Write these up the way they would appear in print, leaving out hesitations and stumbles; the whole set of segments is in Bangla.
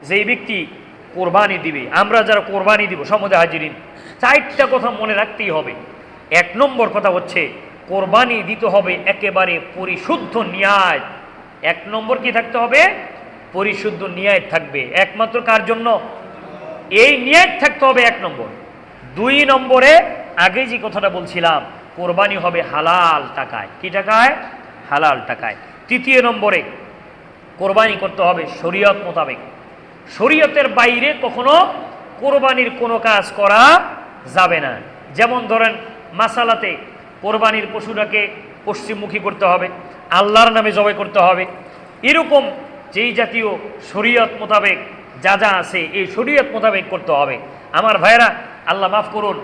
যেই ব্যক্তি কোরবানি দিবে, আমরা যারা কোরবানি দিব সমুদে হাজিরিন, চারটা কথা মনে রাখতেই হবে। এক নম্বর কথা হচ্ছে কোরবানি দিতে হবে একেবারে পরিশুদ্ধ নিয়াত। এক নম্বর কি থাকতে হবে? পরিশুদ্ধ নিয়াত থাকবে। একমাত্র কার জন্য? এই নিয়াত থাকতে হবে এক নম্বর। দুই নম্বরে আগে যে কথাটা বলছিলাম, কোরবানি হবে হালাল টাকায়। কি টাকায়? হালাল টাকায়। তৃতীয় নম্বরে কোরবানি করতে হবে শরীয়ত মোতাবেক। শরীয়তের বাইরে কখনো কোরবানির কোনো কাজ করা যাবে না। যেমন ধরেন মাসালাতে কোরবানির পশুটাকে পশ্চিমমুখী করতে হবে, আল্লাহর নামে জবাই করতে হবে। এরকম যেই জাতীয় শরীয়ত মোতাবেক যা যা আছে এই শরীয়ত মোতাবেক করতে হবে। আমার ভাইয়েরা, আল্লাহ মাফ করুন,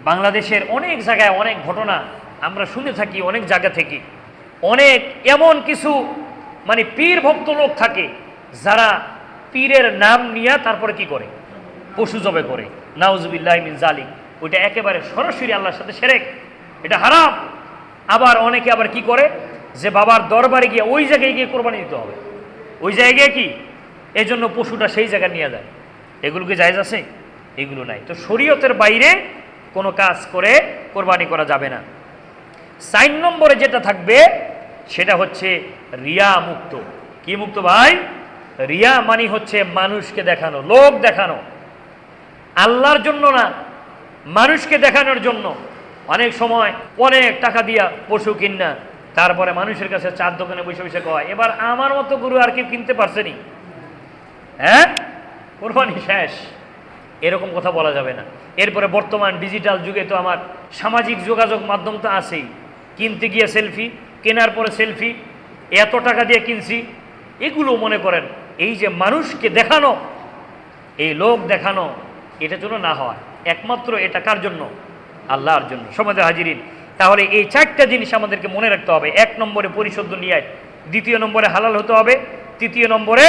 বাংলাদেশের অনেক জায়গায় অনেক ঘটনা আমরা শুনে থাকি, অনেক জায়গা থেকে অনেক এমন কিছু মানে পীর ভক্ত লোক থাকে যারা পীরের নাম নিয়ে তারপরে কি করে? পশু জবে করে। নাউজুবিল্লাহ মিন জালিক। ওইটা একেবারে সরাসরি আল্লাহর সাথে শিরক, এটা হারাম। আবার অনেকে আবার কি করে যে বাবার দরবারে গিয়ে ওই জায়গায় গিয়ে কোরবানি দিতে হবে, ওই জায়গায় কি এই জন্য পশুটা সেই জায়গায় নিয়ে যায়। এগুলো কি জায়েজ আছে? এগুলো নাই। তো শরীয়তের বাইরে কোনো কাজ করে কোরবানি করা যাবে না। 4 নম্বরে যেটা থাকবে সেটা হচ্ছে রিয়া মুক্ত। কি মুক্ত ভাই? রিয়া মানে হচ্ছে মানুষকে দেখানো, লোক দেখানো, আল্লাহর জন্য না, মানুষকে দেখানোর জন্য। অনেক সময় অনেক টাকা দিয়া পশু কিনা তারপরে মানুষের কাছে চার দোকানে বসে বসে কয় এবার আমার মতো গরু আর কি কিনতে পারছেনি, হ্যাঁ কোরবানি শেষ, এরকম কথা বলা যাবে না। এরপরে বর্তমান ডিজিটাল যুগে তো আমার সামাজিক যোগাযোগ মাধ্যম তো আছেই, কিনতে গিয়ে সেলফি, কেনার পরে সেলফি, এত টাকা দিয়ে কিনছি, এগুলো মনে করেন এই যে মানুষকে দেখানো, এই লোক দেখানো, এটা যেন না হয়। একমাত্র এটা কার জন্য? আল্লাহর জন্য। সমাজে হাজিরিন, তাহলে এই 4টা জিনিস আমাদেরকে মনে রাখতে হবে। 1 নম্বরে পরিশুদ্ধ নিয়াত, 2 নম্বরে হালাল হতে হবে, 3 নম্বরে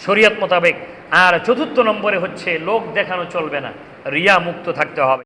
শরীয়ত মোতাবেক, আর 4 নম্বরে হচ্ছে লোক দেখানো চলবে না, রিয়া মুক্ত থাকতে হবে।